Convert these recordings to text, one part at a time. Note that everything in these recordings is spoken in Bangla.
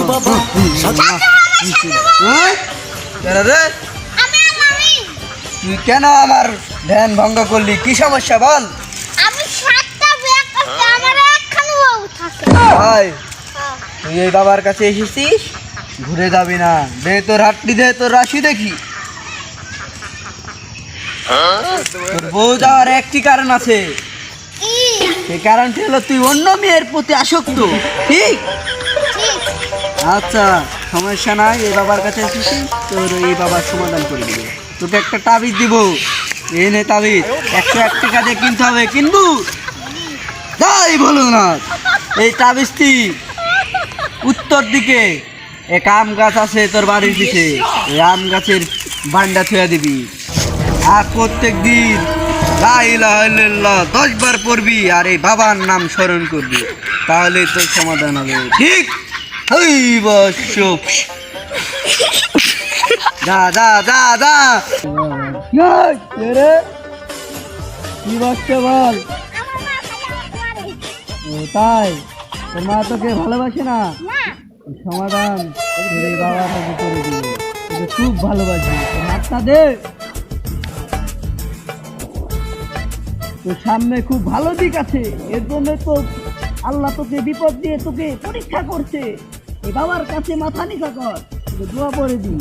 বাবা তুই কেন আমার ধ্যান ভঙ্গ করলি? কি সমস্যা বল? তুই এই বাবার কাছে এসেছিস, ঘুরে যাবি না। দে তোর হাতটি, দে তোর রাশি দেখি। তোর বউ যাওয়ার একটি কারণ আছে, সেই কারণটি হলো তুই অন্য মেয়ের প্রতি আসক্ত। ঠিক? আচ্ছা, সমস্যা নাই। এই বাবার কাছে এসেছিস, তোর এই বাবার সমাধান করে দিবে। তোকে একটা তাবিজ দিব, এই নে তাবিজ। 101 টাকা দিয়ে কিনতে হবে, কিনবু? তাই বলো না। এই তাবিজটি উত্তর দিকে এক আম গাছ আছে তোর বাড়ির পিছে, এই আম গাছের বান্ডা থুয়া দিবি। আর প্রত্যেক দিন লা ইলাহা ইল্লাল্লাহ 10 বার পড়বি, আর এই বাবার নাম স্মরণ করবি, তাহলে তোর সমাধান হবে। ঠিক? ওই বস, যা যা যা যা। কি বসছে বল? তাই তোর মা তোকে ভালোবাসে না? সমাধান এই বাবা তোকে করে দিবে। তোকে খুব ভালোবাসি। তোর হাতটা দে। তোর সামনে খুব ভালো দিক আছে, এর জন্য তো আল্লাহ তোকে বিপদ দিয়ে তোকে পরীক্ষা করছে। এই বাবার কাছে মাথা নিচা কর, তোকে দোয়া করে দি।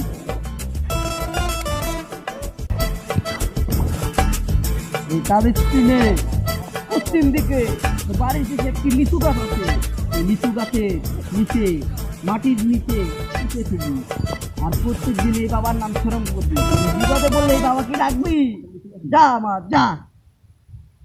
এই তাবিজটি নে, পশ্চিম দিকে বাড়ির দিকে একটি লিচু গাছ আছে, এই লিচু গাছের নিচে, মাটির নিচে পুঁতে দিবি। আর প্রত্যেক দিন এই বাবার নাম স্মরণ করবি। বিপদে বললে এই বাবাকে ডাকবি। যা আমার, যা।